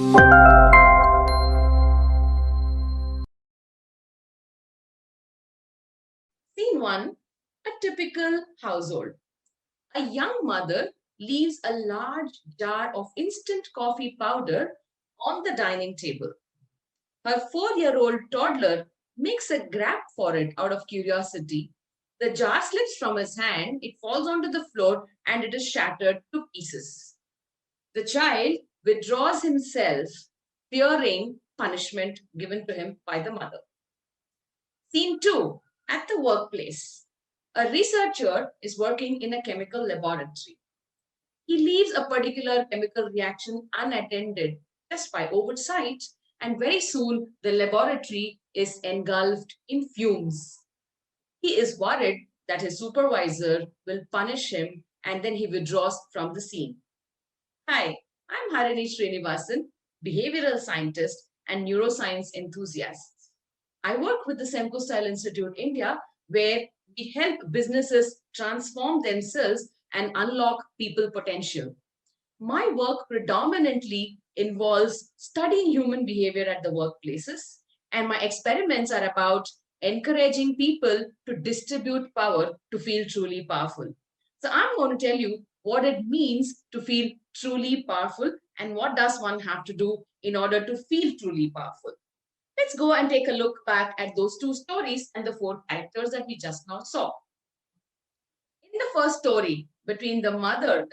Scene 1, a typical household. A young mother leaves a large jar of instant coffee powder on the dining table. Her 4-year-old toddler makes a grab for it out of curiosity. The jar slips from his hand, it falls onto the floor, and it is shattered to pieces. The child withdraws himself, fearing punishment given to him by the mother. Scene 2, at the workplace. A researcher is working in a chemical laboratory. He leaves a particular chemical reaction unattended just by oversight, and very soon the laboratory is engulfed in fumes. He is worried that his supervisor will punish him, and then he withdraws from the scene. Hi, I'm Harini Sreenivasan, behavioral scientist and neuroscience enthusiast. I work with the Semco Style Institute India, where we help businesses transform themselves and unlock people potential. My work predominantly involves studying human behavior at the workplaces, and my experiments are about encouraging people to distribute power to feel truly powerful. So I'm going to tell you what it means to feel truly powerful and what does one have to do in order to feel truly powerful. Let's go and take a look back at those two stories and the 4 characters that we just now saw. In the first story, between the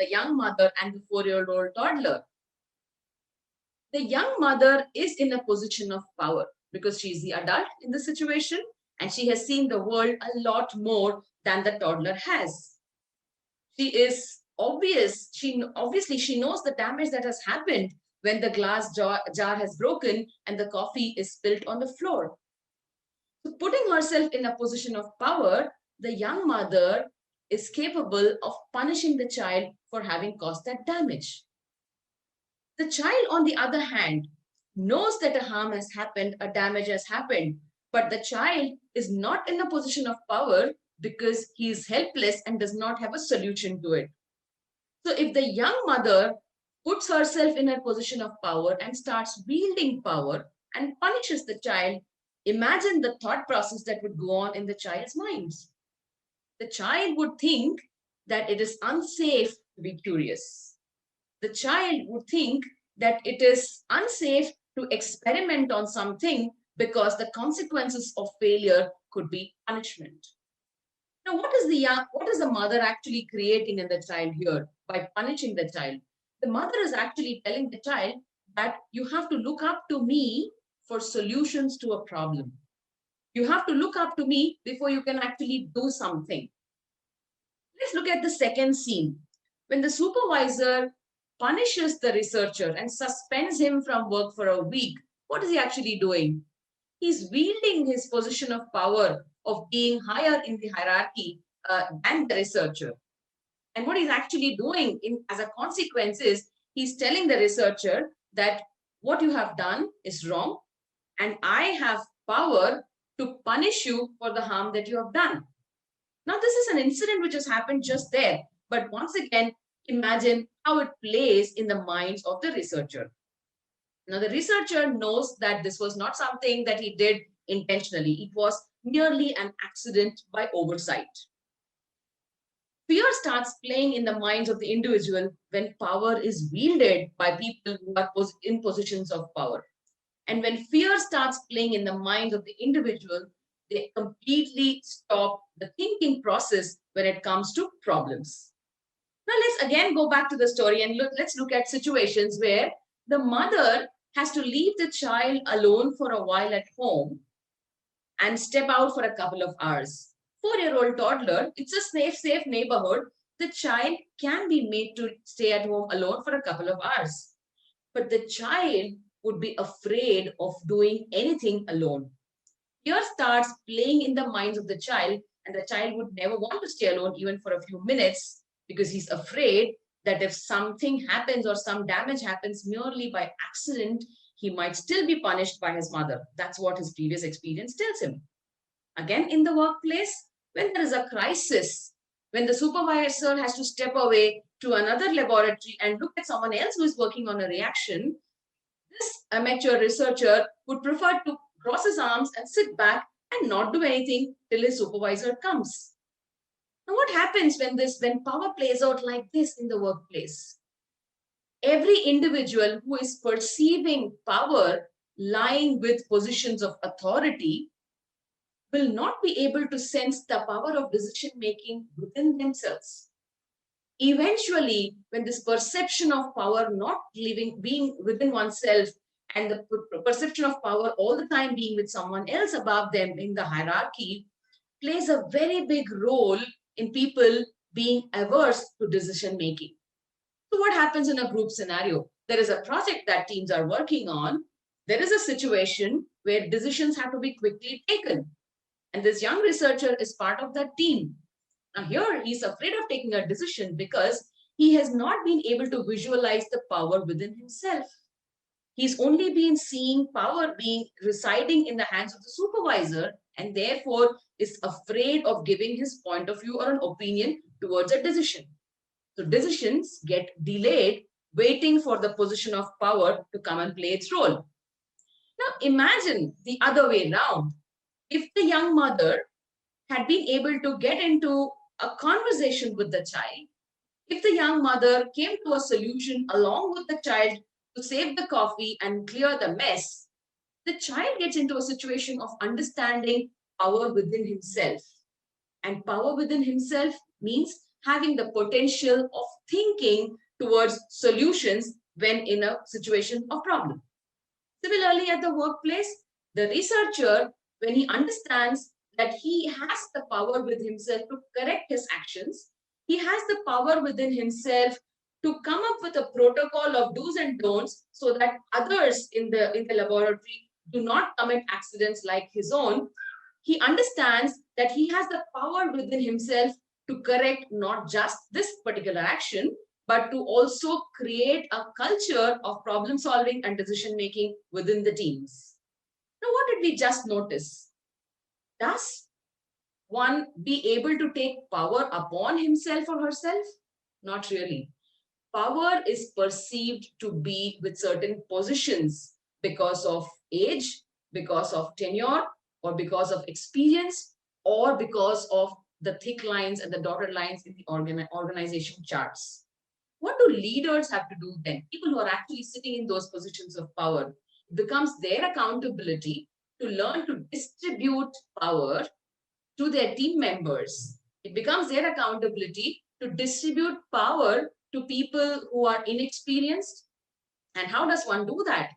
young mother and the 4-year-old toddler, the young mother is in a position of power because she's the adult in the situation and she has seen the world a lot more than the toddler has. Obviously she knows the damage that has happened when the glass jar has broken and the coffee is spilt on the floor. So putting herself in a position of power, the young mother is capable of punishing the child for having caused that damage. The child, on the other hand, knows that a harm has happened, a damage has happened, but the child is not in a position of power because he is helpless and does not have a solution to it. So if the young mother puts herself in a position of power and starts wielding power and punishes the child, imagine the thought process that would go on in the child's minds. The child would think that it is unsafe to be curious. The child would think that it is unsafe to experiment on something because the consequences of failure could be punishment. Now, what is the mother actually creating in the child here by punishing the child? The mother is actually telling the child that you have to look up to me for solutions to a problem. You have to look up to me before you can actually do something. Let's look at the second scene. When the supervisor punishes the researcher and suspends him from work for a week, what is he actually doing? He's wielding his position of power of being higher in the hierarchy than the researcher. And what he's actually doing as a consequence is he's telling the researcher that what you have done is wrong and I have power to punish you for the harm that you have done. Now, this is an incident which has happened just there. But once again, imagine how it plays in the minds of the researcher. Now, the researcher knows that this was not something that he did intentionally. It was merely an accident by oversight. Fear starts playing in the minds of the individual when power is wielded by people who are in positions of power. And when fear starts playing in the minds of the individual, they completely stop the thinking process when it comes to problems. Now let's again go back to the story and let's look at situations where the mother has to leave the child alone for a while at home and step out for a couple of hours. 4-year-old toddler, it's a safe neighborhood. The child can be made to stay at home alone for a couple of hours. But the child would be afraid of doing anything alone. Fear starts playing in the minds of the child, and the child would never want to stay alone even for a few minutes because he's afraid that if something happens or some damage happens merely by accident, he might still be punished by his mother. That's what his previous experience tells him. Again, in the workplace, when there is a crisis, when the supervisor has to step away to another laboratory and look at someone else who is working on a reaction, This amateur researcher would prefer to cross his arms and sit back and not do anything till his supervisor comes. Now, what happens when power plays out like this in the workplace? Every individual who is perceiving power lying with positions of authority will not be able to sense the power of decision making within themselves. Eventually, when this perception of power not being within oneself and the perception of power all the time being with someone else above them in the hierarchy plays a very big role in people being averse to decision making. So what happens in a group scenario? There is a project that teams are working on. There is a situation where decisions have to be quickly taken. And this young researcher is part of that team. Now here he's afraid of taking a decision because he has not been able to visualize the power within himself. He's only been seeing power being residing in the hands of the supervisor and therefore is afraid of giving his point of view or an opinion towards a decision. So decisions get delayed waiting for the position of power to come and play its role. Now imagine the other way around. If the young mother had been able to get into a conversation with the child, if the young mother came to a solution along with the child to save the coffee and clear the mess, the child gets into a situation of understanding power within himself. And power within himself means having the potential of thinking towards solutions when in a situation of problem. Similarly, at the workplace, the researcher, when he understands that he has the power with himself to correct his actions, he has the power within himself to come up with a protocol of do's and don'ts so that others in the laboratory do not commit accidents like his own. He understands that he has the power within himself to correct not just this particular action, but to also create a culture of problem solving and decision making within the teams. Now, what did we just notice? Does one be able to take power upon himself or herself? Not really. Power is perceived to be with certain positions because of age, because of tenure, or because of experience, or because of the thick lines and the dotted lines in the organization charts. What do leaders have to do then? People who are actually sitting in those positions of power, it becomes their accountability to learn to distribute power to their team members. It becomes their accountability to distribute power to people who are inexperienced. And how does one do that?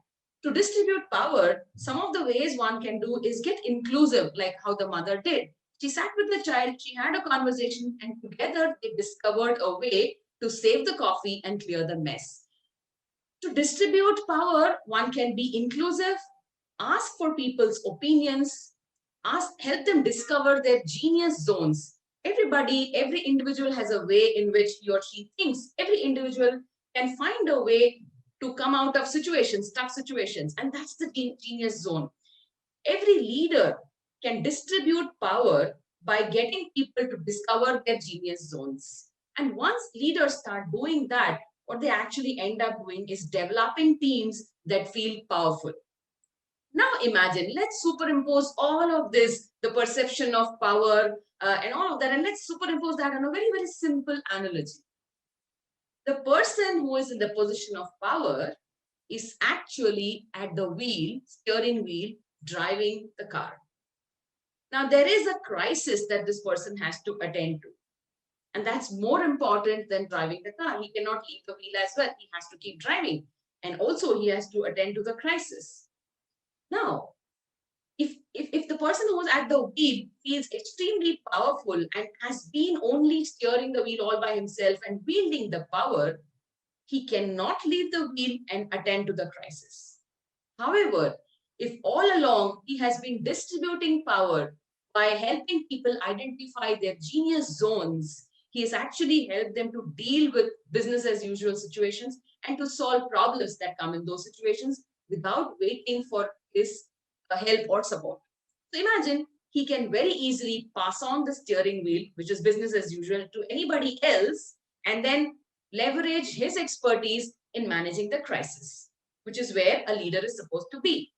To distribute power, some of the ways one can do is get inclusive, like how the mother did. She sat with the child, she had a conversation, and together they discovered a way to save the coffee and clear the mess. To distribute power, one can be inclusive, ask for people's opinions, help them discover their genius zones. Every individual has a way in which he or she thinks. Every individual can find a way to come out of situations, tough situations, and that's the genius zone. Every leader can distribute power by getting people to discover their genius zones. And once leaders start doing that, what they actually end up doing is developing teams that feel powerful. Now imagine, let's superimpose all of this, the perception of power and all of that, and let's superimpose that on a very, very simple analogy. The person who is in the position of power is actually at the wheel, steering wheel, driving the car. Now there is a crisis that this person has to attend to. And that's more important than driving the car. He cannot leave the wheel as well. He has to keep driving. And also he has to attend to the crisis. Now, if the person who's at the wheel feels extremely powerful and has been only steering the wheel all by himself and wielding the power, he cannot leave the wheel and attend to the crisis. However, if all along he has been distributing power by helping people identify their genius zones, he has actually helped them to deal with business as usual situations and to solve problems that come in those situations without waiting for his help or support. So imagine he can very easily pass on the steering wheel, which is business as usual, to anybody else and then leverage his expertise in managing the crisis. which is where a leader is supposed to be.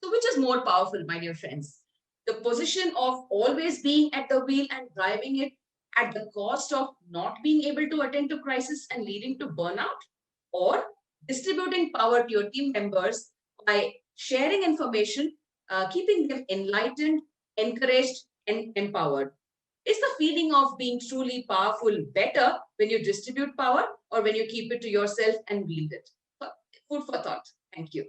So which is more powerful, my dear friends? The position of always being at the wheel and driving it at the cost of not being able to attend to crisis and leading to burnout, or distributing power to your team members by sharing information, keeping them enlightened, encouraged, and empowered. Is the feeling of being truly powerful better when you distribute power or when you keep it to yourself and wield it? Food for thought. Thank you.